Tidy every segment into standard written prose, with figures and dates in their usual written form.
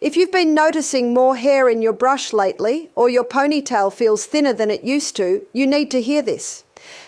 If you've been noticing more hair in your brush lately, or your ponytail feels thinner than it used to, you need to hear this.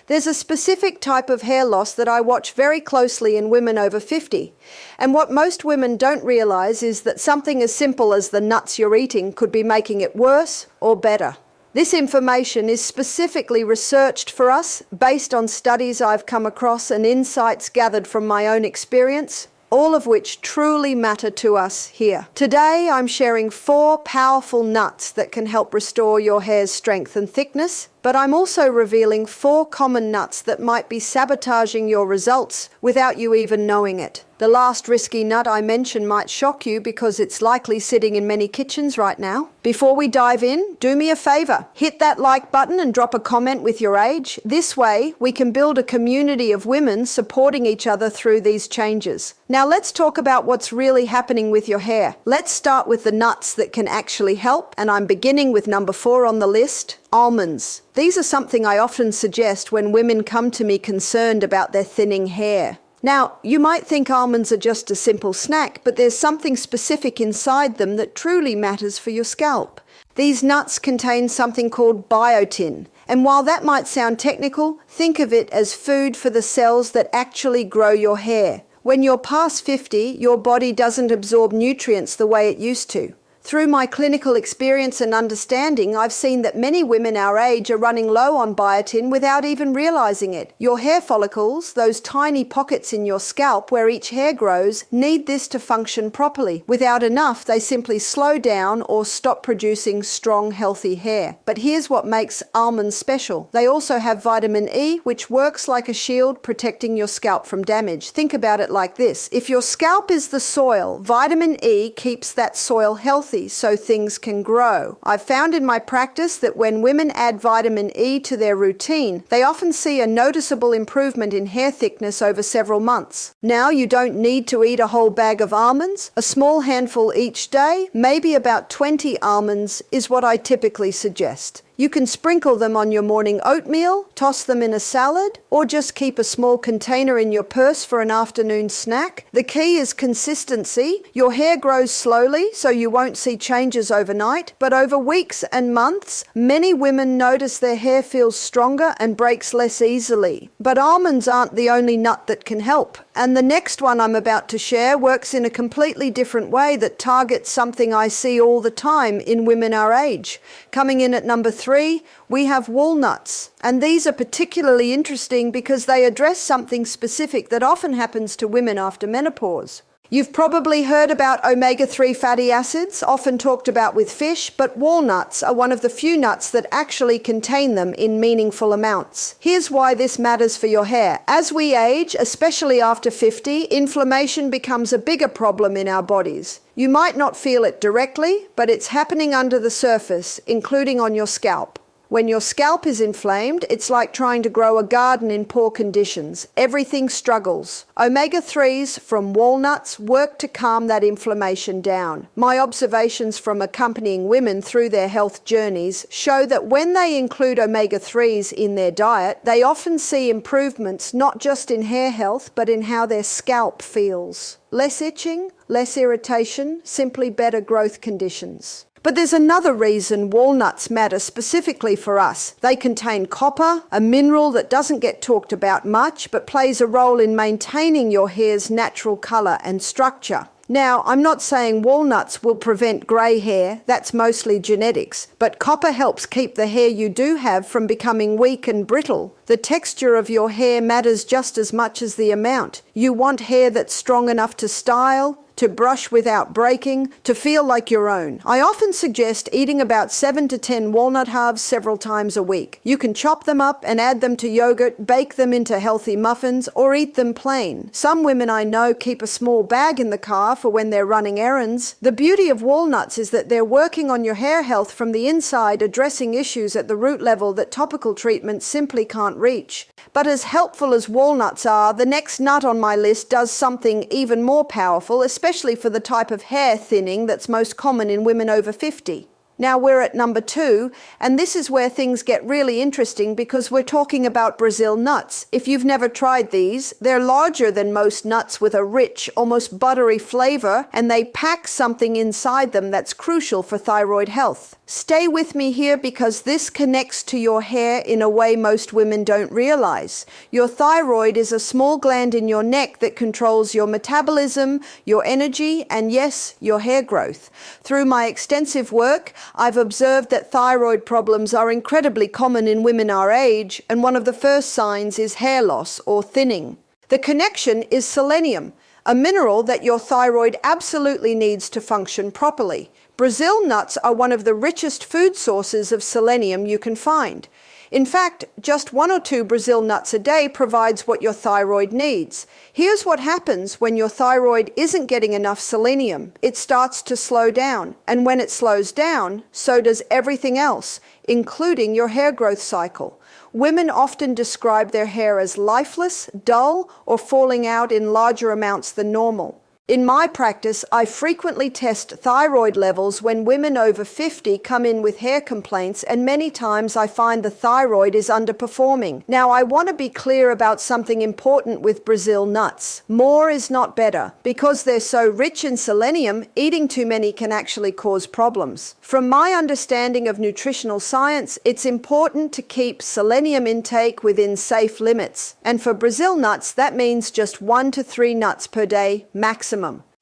There's a specific type of hair loss that I watch very closely in women over 50. And what most women don't realize is that something as simple as the nuts you're eating could be making it worse or better. This information is specifically researched for us based on studies I've come across and insights gathered from my own experience, all of which truly matter to us here. Today, I'm sharing 4 powerful nuts that can help restore your hair's strength and thickness, but I'm also revealing 4 common nuts that might be sabotaging your results without you even knowing it. The last risky nut I mention might shock you because it's likely sitting in many kitchens right now. Before we dive in, do me a favor. Hit that like button and drop a comment with your age. This way, we can build a community of women supporting each other through these changes. Now let's talk about what's really happening with your hair. Let's start with the nuts that can actually help, and I'm beginning with number 4 on the list, almonds. These are something I often suggest when women come to me concerned about their thinning hair. Now, you might think almonds are just a simple snack, but there's something specific inside them that truly matters for your scalp. These nuts contain something called biotin, and while that might sound technical, think of it as food for the cells that actually grow your hair. When you're past 50, your body doesn't absorb nutrients the way it used to. Through my clinical experience and understanding, I've seen that many women our age are running low on biotin without even realizing it. Your hair follicles, those tiny pockets in your scalp where each hair grows, need this to function properly. Without enough, they simply slow down or stop producing strong, healthy hair. But here's what makes almonds special. They also have vitamin E, which works like a shield protecting your scalp from damage. Think about it like this. If your scalp is the soil, vitamin E keeps that soil healthy so things can grow. I've found in my practice that when women add vitamin E to their routine, they often see a noticeable improvement in hair thickness over several months. Now, you don't need to eat a whole bag of almonds. A small handful each day, maybe about 20 almonds, is what I typically suggest. You can sprinkle them on your morning oatmeal, toss them in a salad, or just keep a small container in your purse for an afternoon snack. The key is consistency. Your hair grows slowly, so you won't see changes overnight, but over weeks and months, many women notice their hair feels stronger and breaks less easily. But almonds aren't the only nut that can help. And the next one I'm about to share works in a completely different way that targets something I see all the time in women our age. Coming in at number 3, we have walnuts. And these are particularly interesting because they address something specific that often happens to women after menopause. You've probably heard about omega-3 fatty acids, often talked about with fish, but walnuts are one of the few nuts that actually contain them in meaningful amounts. Here's why this matters for your hair. As we age, especially after 50, inflammation becomes a bigger problem in our bodies. You might not feel it directly, but it's happening under the surface, including on your scalp. When your scalp is inflamed, it's like trying to grow a garden in poor conditions. Everything struggles. Omega-3s from walnuts work to calm that inflammation down. My observations from accompanying women through their health journeys show that when they include omega-3s in their diet, they often see improvements not just in hair health, but in how their scalp feels. Less itching, less irritation, simply better growth conditions. But there's another reason walnuts matter specifically for us. They contain copper, a mineral that doesn't get talked about much, but plays a role in maintaining your hair's natural color and structure. Now, I'm not saying walnuts will prevent grey hair, that's mostly genetics, but copper helps keep the hair you do have from becoming weak and brittle. The texture of your hair matters just as much as the amount. You want hair that's strong enough to style, to brush without breaking, to feel like your own. I often suggest eating about 7 to 10 walnut halves several times a week. You can chop them up and add them to yogurt, bake them into healthy muffins, or eat them plain. Some women I know keep a small bag in the car for when they're running errands. The beauty of walnuts is that they're working on your hair health from the inside, addressing issues at the root level that topical treatments simply can't reach. But as helpful as walnuts are, the next nut on my list does something even more powerful, especially for the type of hair thinning that's most common in women over 50. Now we're at number 2, and this is where things get really interesting because we're talking about Brazil nuts. If you've never tried these, they're larger than most nuts with a rich, almost buttery flavor, and they pack something inside them that's crucial for thyroid health. Stay with me here because this connects to your hair in a way most women don't realize. Your thyroid is a small gland in your neck that controls your metabolism, your energy, and yes, your hair growth. Through my extensive work, I've observed that thyroid problems are incredibly common in women our age, and one of the first signs is hair loss or thinning. The connection is selenium, a mineral that your thyroid absolutely needs to function properly. Brazil nuts are one of the richest food sources of selenium you can find. In fact, just 1 or 2 Brazil nuts a day provides what your thyroid needs. Here's what happens when your thyroid isn't getting enough selenium. It starts to slow down, and when it slows down, so does everything else, including your hair growth cycle. Women often describe their hair as lifeless, dull, or falling out in larger amounts than normal. In my practice, I frequently test thyroid levels when women over 50 come in with hair complaints, and many times I find the thyroid is underperforming. Now, I want to be clear about something important with Brazil nuts. More is not better. Because they're so rich in selenium, eating too many can actually cause problems. From my understanding of nutritional science, it's important to keep selenium intake within safe limits. And for Brazil nuts, that means just 1 to 3 nuts per day maximum.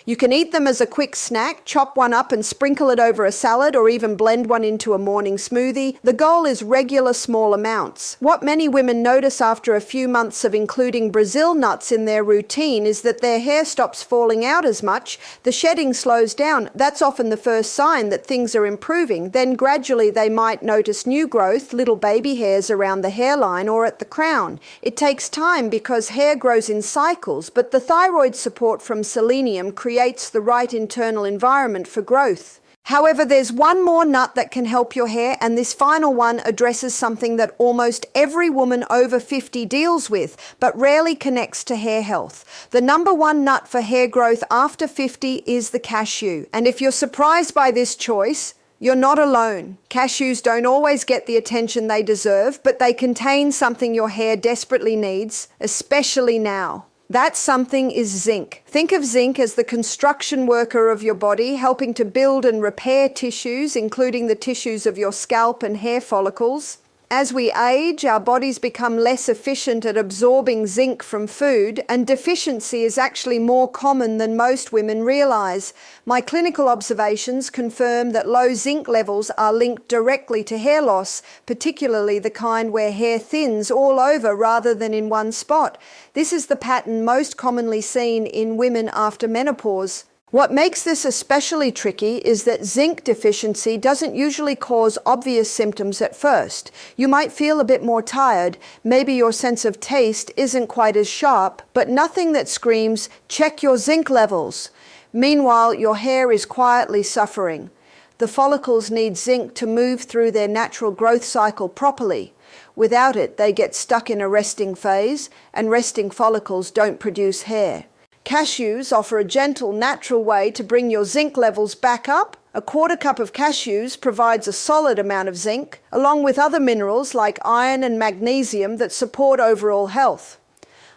You can eat them as a quick snack, chop one up and sprinkle it over a salad, or even blend one into a morning smoothie. The goal is regular small amounts. What many women notice after a few months of including Brazil nuts in their routine is that their hair stops falling out as much, the shedding slows down. That's often the first sign that things are improving. Then gradually they might notice new growth, little baby hairs around the hairline or at the crown. It takes time because hair grows in cycles, but the thyroid support from selenium creates the right internal environment for growth. However, there's one more nut that can help your hair, and this final one addresses something that almost every woman over 50 deals with, but rarely connects to hair health. The number 1 nut for hair growth after 50 is the cashew. And if you're surprised by this choice, you're not alone. Cashews don't always get the attention they deserve, but they contain something your hair desperately needs, especially now. That something is zinc. Think of zinc as the construction worker of your body, helping to build and repair tissues, including the tissues of your scalp and hair follicles. As we age, our bodies become less efficient at absorbing zinc from food, and deficiency is actually more common than most women realize. My clinical observations confirm that low zinc levels are linked directly to hair loss, particularly the kind where hair thins all over rather than in one spot. This is the pattern most commonly seen in women after menopause. What makes this especially tricky is that zinc deficiency doesn't usually cause obvious symptoms at first. You might feel a bit more tired, maybe your sense of taste isn't quite as sharp, but nothing that screams, "Check your zinc levels." Meanwhile, your hair is quietly suffering. The follicles need zinc to move through their natural growth cycle properly. Without it, they get stuck in a resting phase, and resting follicles don't produce hair. Cashews offer a gentle, natural way to bring your zinc levels back up. A 1/4 cup of cashews provides a solid amount of zinc, along with other minerals like iron and magnesium that support overall health.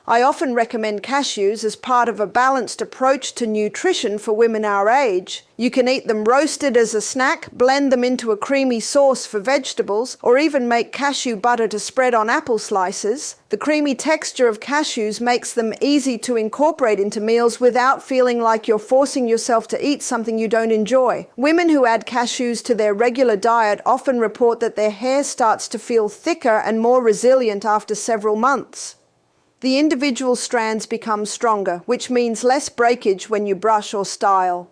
I often recommend cashews as part of a balanced approach to nutrition for women our age. You can eat them roasted as a snack, blend them into a creamy sauce for vegetables, or even make cashew butter to spread on apple slices. The creamy texture of cashews makes them easy to incorporate into meals without feeling like you're forcing yourself to eat something you don't enjoy. Women who add cashews to their regular diet often report that their hair starts to feel thicker and more resilient after several months. The individual strands become stronger, which means less breakage when you brush or style.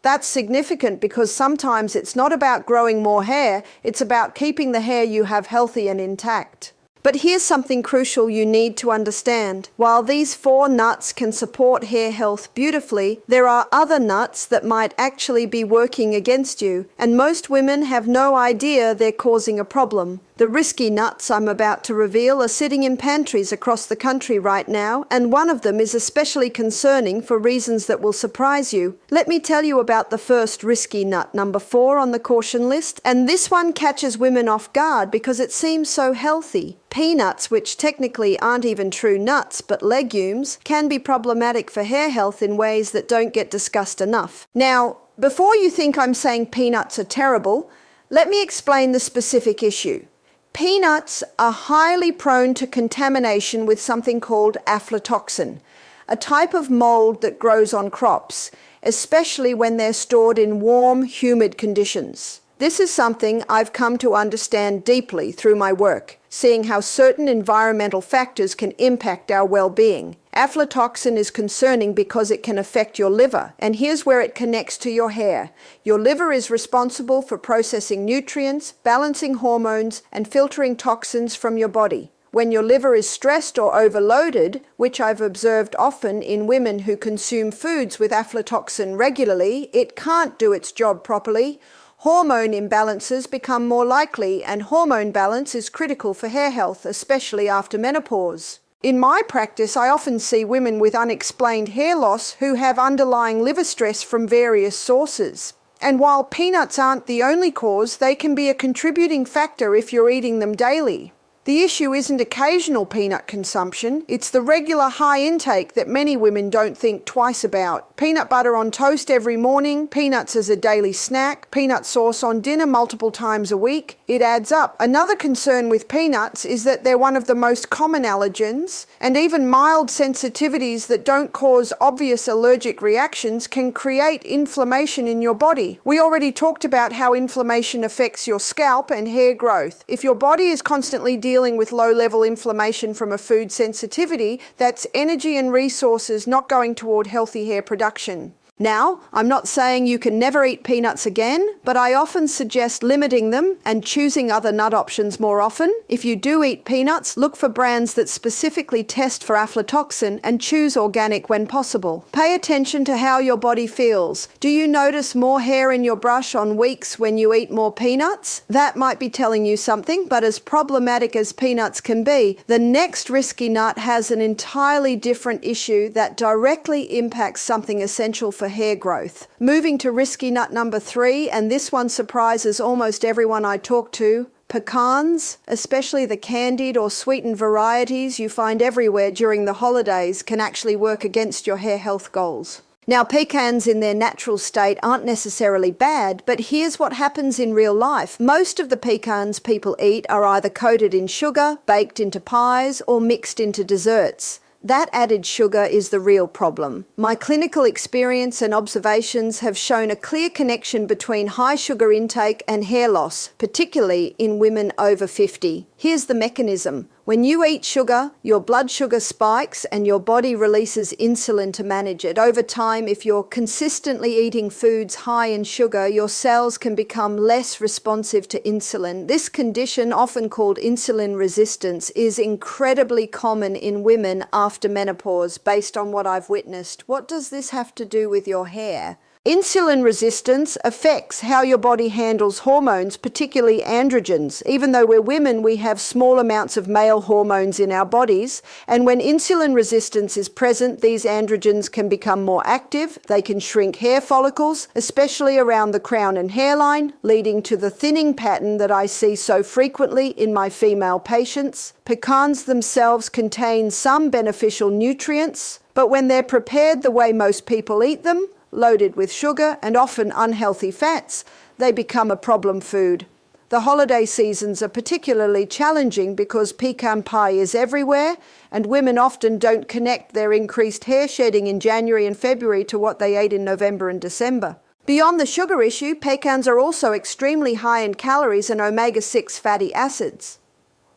That's significant because sometimes it's not about growing more hair, it's about keeping the hair you have healthy and intact. But here's something crucial you need to understand. While these 4 nuts can support hair health beautifully, there are other nuts that might actually be working against you, and most women have no idea they're causing a problem. The risky nuts I'm about to reveal are sitting in pantries across the country right now, and one of them is especially concerning for reasons that will surprise you. Let me tell you about the first risky nut, number 4 on the caution list, and this one catches women off guard because it seems so healthy. Peanuts, which technically aren't even true nuts but legumes, can be problematic for hair health in ways that don't get discussed enough. Now, before you think I'm saying peanuts are terrible, let me explain the specific issue. Peanuts are highly prone to contamination with something called aflatoxin, a type of mold that grows on crops, especially when they're stored in warm, humid conditions. This is something I've come to understand deeply through my work, seeing how certain environmental factors can impact our well-being. Aflatoxin is concerning because it can affect your liver, and here's where it connects to your hair. Your liver is responsible for processing nutrients, balancing hormones, and filtering toxins from your body. When your liver is stressed or overloaded, which I've observed often in women who consume foods with aflatoxin regularly, it can't do its job properly. Hormone imbalances become more likely, and hormone balance is critical for hair health, especially after menopause. In my practice, I often see women with unexplained hair loss who have underlying liver stress from various sources. And while peanuts aren't the only cause, they can be a contributing factor if you're eating them daily. The issue isn't occasional peanut consumption, it's the regular high intake that many women don't think twice about. Peanut butter on toast every morning, peanuts as a daily snack, peanut sauce on dinner multiple times a week. It adds up. Another concern with peanuts is that they're one of the most common allergens, and even mild sensitivities that don't cause obvious allergic reactions can create inflammation in your body. We already talked about how inflammation affects your scalp and hair growth. If your body is constantly dealing with low-level inflammation from a food sensitivity, that's energy and resources not going toward healthy hair production. Now, I'm not saying you can never eat peanuts again, but I often suggest limiting them and choosing other nut options more often. If you do eat peanuts, look for brands that specifically test for aflatoxin and choose organic when possible. Pay attention to how your body feels. Do you notice more hair in your brush on weeks when you eat more peanuts? That might be telling you something, but as problematic as peanuts can be, the next risky nut has an entirely different issue that directly impacts something essential for hair growth. Moving to risky nut number 3, and this one surprises almost everyone I talk to. Pecans, especially the candied or sweetened varieties you find everywhere during the holidays, can actually work against your hair health goals. Now, pecans in their natural state aren't necessarily bad, but here's what happens in real life. Most of the pecans people eat are either coated in sugar, baked into pies, or mixed into desserts. That added sugar is the real problem. My clinical experience and observations have shown a clear connection between high sugar intake and hair loss, particularly in women over 50. Here's the mechanism. When you eat sugar, your blood sugar spikes and your body releases insulin to manage it. Over time, if you're consistently eating foods high in sugar, your cells can become less responsive to insulin. This condition, often called insulin resistance, is incredibly common in women after menopause, based on what I've witnessed. What does this have to do with your hair? Insulin resistance affects how your body handles hormones, particularly androgens. Even though we're women, we have small amounts of male hormones in our bodies, and when insulin resistance is present, these androgens can become more active. They can shrink hair follicles, especially around the crown and hairline, leading to the thinning pattern that I see so frequently in my female patients. Pecans themselves contain some beneficial nutrients, but when they're prepared the way most people eat them, loaded with sugar and often unhealthy fats, they become a problem food. The holiday seasons are particularly challenging because pecan pie is everywhere, and women often don't connect their increased hair shedding in January and February to what they ate in November and December. Beyond the sugar issue, pecans are also extremely high in calories and omega-6 fatty acids.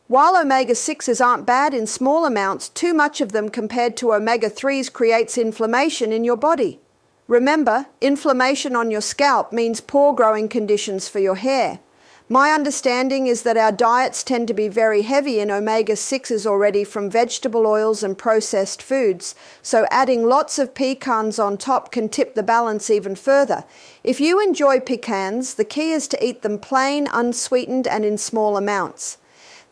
While omega-6s aren't bad in small amounts, too much of them compared to omega-3s creates inflammation in your body. Remember, inflammation on your scalp means poor growing conditions for your hair. My understanding is that our diets tend to be very heavy in omega-6s already from vegetable oils and processed foods, so adding lots of pecans on top can tip the balance even further. If you enjoy pecans, the key is to eat them plain, unsweetened, and in small amounts.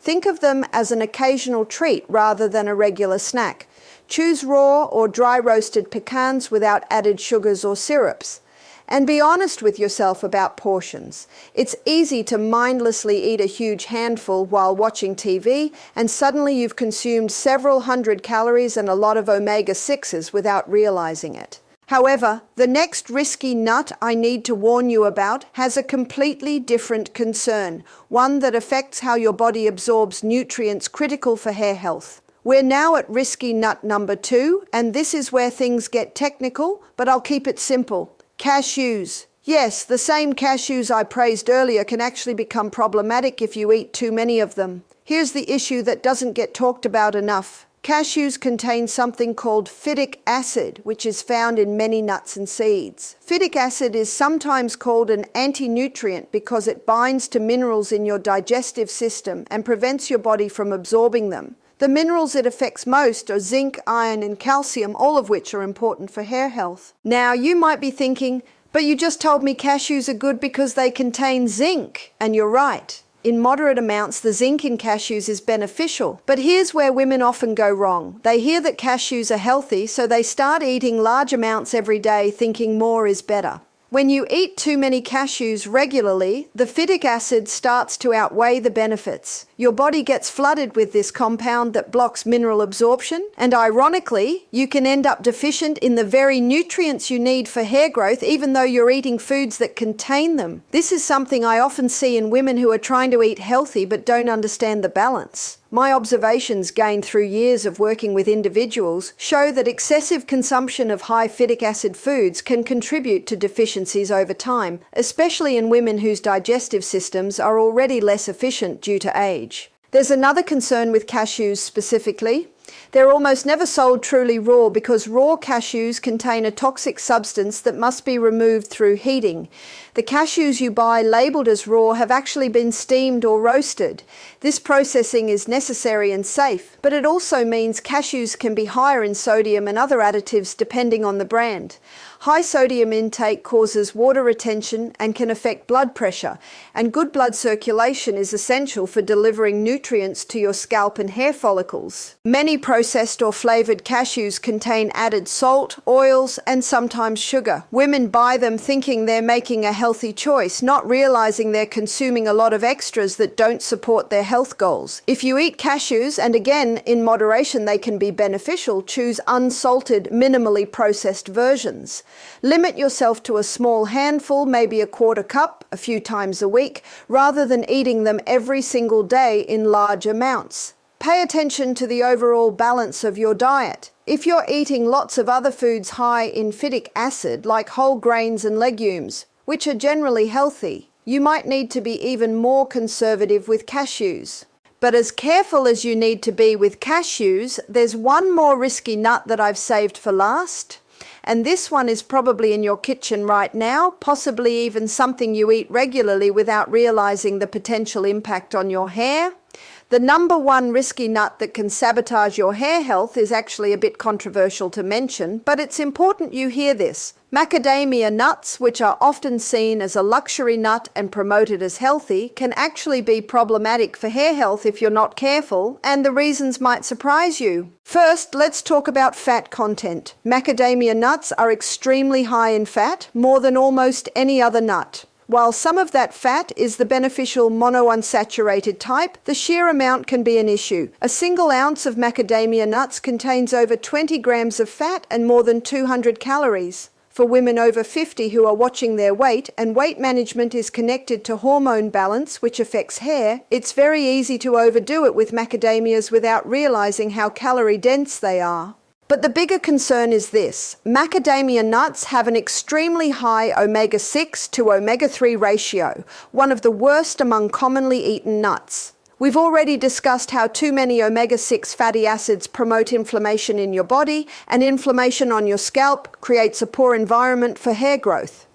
Think of them as an occasional treat rather than a regular snack. Choose raw or dry roasted pecans without added sugars or syrups. And be honest with yourself about portions. It's easy to mindlessly eat a huge handful while watching TV, and suddenly you've consumed several hundred calories and a lot of omega-6s without realizing it. However, the next risky nut I need to warn you about has a completely different concern, one that affects how your body absorbs nutrients critical for hair health. We're now at risky nut number 2, and this is where things get technical, but I'll keep it simple. Cashews. Yes, the same cashews I praised earlier can actually become problematic if you eat too many of them. Here's the issue that doesn't get talked about enough. Cashews contain something called phytic acid, which is found in many nuts and seeds. Phytic acid is sometimes called an anti-nutrient because it binds to minerals in your digestive system and prevents your body from absorbing them. The minerals it affects most are zinc, iron, and calcium, all of which are important for hair health. Now, you might be thinking, but you just told me cashews are good because they contain zinc, and you're right. In moderate amounts, the zinc in cashews is beneficial. But here's where women often go wrong. They hear that cashews are healthy, so they start eating large amounts every day, thinking more is better. When you eat too many cashews regularly, the phytic acid starts to outweigh the benefits. Your body gets flooded with this compound that blocks mineral absorption, and ironically, you can end up deficient in the very nutrients you need for hair growth, even though you're eating foods that contain them. This is something I often see in women who are trying to eat healthy but don't understand the balance. My observations gained through years of working with individuals show that excessive consumption of high phytic acid foods can contribute to deficiencies over time, especially in women whose digestive systems are already less efficient due to age. There's another concern with cashews specifically. They're almost never sold truly raw because raw cashews contain a toxic substance that must be removed through heating. The cashews you buy labeled as raw have actually been steamed or roasted. This processing is necessary and safe, but it also means cashews can be higher in sodium and other additives depending on the brand. High sodium intake causes water retention and can affect blood pressure, and good blood circulation is essential for delivering nutrients to your scalp and hair follicles. Many processed or flavored cashews contain added salt, oils, and sometimes sugar. Women buy them thinking they're making a healthy choice, not realizing they're consuming a lot of extras that don't support their health goals. If you eat cashews, and again, in moderation they can be beneficial, choose unsalted, minimally processed versions. Limit yourself to a small handful, maybe a quarter cup, a few times a week, rather than eating them every single day in large amounts. Pay attention to the overall balance of your diet. If you're eating lots of other foods high in phytic acid, like whole grains and legumes, which are generally healthy, you might need to be even more conservative with cashews. But as careful as you need to be with cashews, there's one more risky nut that I've saved for last. And this one is probably in your kitchen right now, possibly even something you eat regularly without realizing the potential impact on your hair. The number one risky nut that can sabotage your hair health is actually a bit controversial to mention, but it's important you hear this. Macadamia nuts, which are often seen as a luxury nut and promoted as healthy, can actually be problematic for hair health if you're not careful, and the reasons might surprise you. First, let's talk about fat content. Macadamia nuts are extremely high in fat, more than almost any other nut. While some of that fat is the beneficial monounsaturated type, the sheer amount can be an issue. A single ounce of macadamia nuts contains over 20 grams of fat and more than 200 calories. For women over 50 who are watching their weight, and weight management is connected to hormone balance, which affects hair, it's very easy to overdo it with macadamias without realizing how calorie dense they are. But the bigger concern is this. Macadamia nuts have an extremely high omega-6 to omega-3 ratio, one of the worst among commonly eaten nuts. We've already discussed how too many omega-6 fatty acids promote inflammation in your body, and inflammation on your scalp creates a poor environment for hair growth.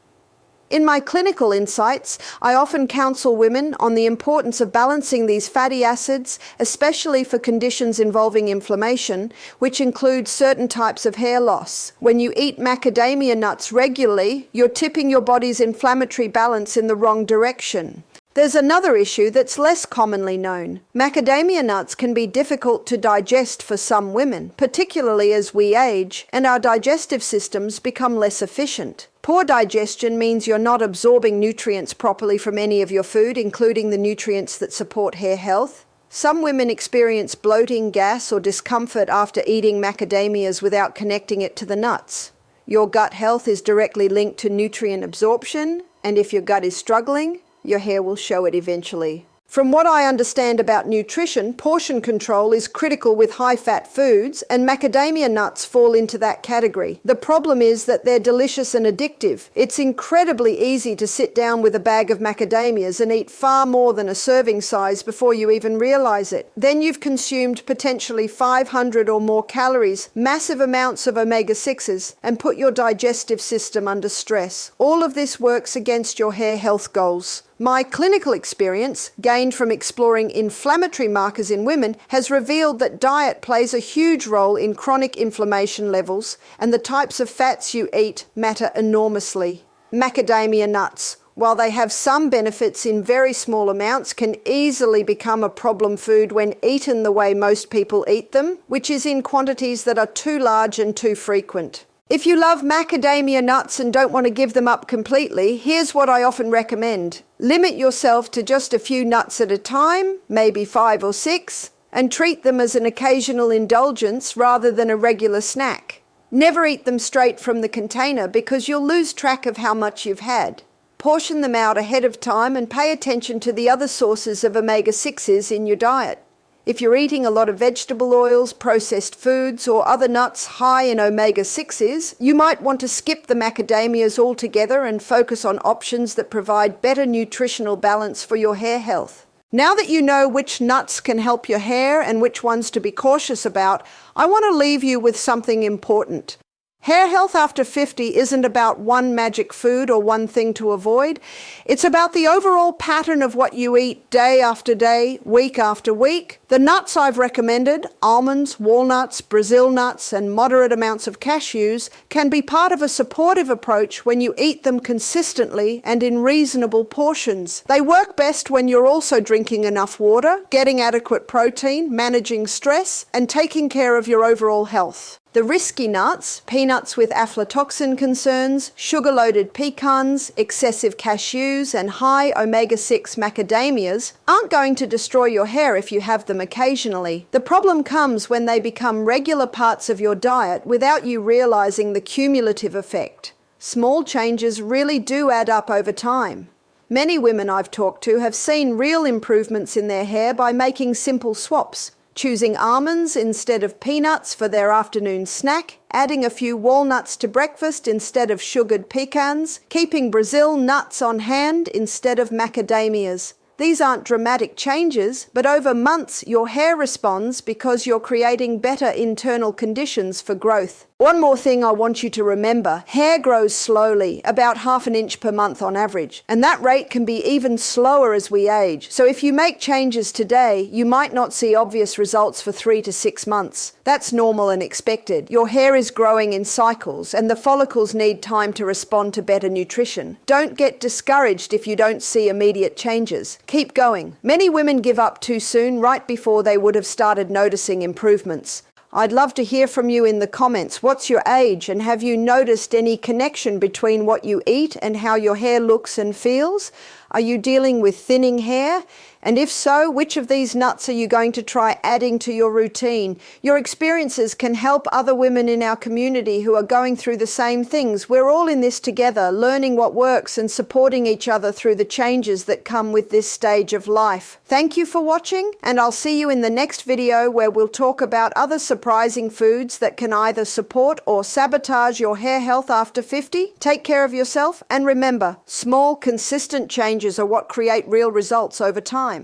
In my clinical insights, I often counsel women on the importance of balancing these fatty acids, especially for conditions involving inflammation, which include certain types of hair loss. When you eat macadamia nuts regularly, you're tipping your body's inflammatory balance in the wrong direction. There's another issue that's less commonly known. Macadamia nuts can be difficult to digest for some women, particularly as we age and our digestive systems become less efficient. Poor digestion means you're not absorbing nutrients properly from any of your food, including the nutrients that support hair health. Some women experience bloating, gas, or discomfort after eating macadamias without connecting it to the nuts. Your gut health is directly linked to nutrient absorption, and if your gut is struggling, your hair will show it eventually. From what I understand about nutrition, portion control is critical with high-fat foods, and macadamia nuts fall into that category. The problem is that they're delicious and addictive. It's incredibly easy to sit down with a bag of macadamias and eat far more than a serving size before you even realize it. Then you've consumed potentially 500 or more calories, massive amounts of omega-6s, and put your digestive system under stress. All of this works against your hair health goals. My clinical experience, gained from exploring inflammatory markers in women, has revealed that diet plays a huge role in chronic inflammation levels, and the types of fats you eat matter enormously. Macadamia nuts, while they have some benefits in very small amounts, can easily become a problem food when eaten the way most people eat them, which is in quantities that are too large and too frequent. If you love macadamia nuts and don't want to give them up completely, here's what I often recommend. Limit yourself to just a few nuts at a time, maybe 5 or 6, and treat them as an occasional indulgence rather than a regular snack. Never eat them straight from the container because you'll lose track of how much you've had. Portion them out ahead of time and pay attention to the other sources of omega-6s in your diet. If you're eating a lot of vegetable oils, processed foods, or other nuts high in omega-6s, you might want to skip the macadamias altogether and focus on options that provide better nutritional balance for your hair health. Now that you know which nuts can help your hair and which ones to be cautious about, I want to leave you with something important. Hair health after 50 isn't about one magic food or one thing to avoid. It's about the overall pattern of what you eat day after day, week after week. The nuts I've recommended, almonds, walnuts, Brazil nuts, and moderate amounts of cashews, can be part of a supportive approach when you eat them consistently and in reasonable portions. They work best when you're also drinking enough water, getting adequate protein, managing stress, and taking care of your overall health. The risky nuts, peanuts with aflatoxin concerns, sugar-loaded pecans, excessive cashews, and high omega-6 macadamias, aren't going to destroy your hair if you have them occasionally. The problem comes when they become regular parts of your diet without you realizing the cumulative effect. Small changes really do add up over time. Many women I've talked to have seen real improvements in their hair by making simple swaps. Choosing almonds instead of peanuts for their afternoon snack, adding a few walnuts to breakfast instead of sugared pecans, keeping Brazil nuts on hand instead of macadamias. These aren't dramatic changes, but over months your hair responds because you're creating better internal conditions for growth. One more thing I want you to remember, hair grows slowly, about 1/2 inch per month on average, and that rate can be even slower as we age. So if you make changes today, you might not see obvious results for 3 to 6 months. That's normal and expected. Your hair is growing in cycles, and the follicles need time to respond to better nutrition. Don't get discouraged if you don't see immediate changes. Keep going. Many women give up too soon, right before they would have started noticing improvements. I'd love to hear from you in the comments. What's your age, and have you noticed any connection between what you eat and how your hair looks and feels? Are you dealing with thinning hair? And if so, which of these nuts are you going to try adding to your routine? Your experiences can help other women in our community who are going through the same things. We're all in this together, learning what works and supporting each other through the changes that come with this stage of life. Thank you for watching, and I'll see you in the next video where we'll talk about other surprising foods that can either support or sabotage your hair health after 50. Take care of yourself, and remember, small, consistent changes are what create real results over time.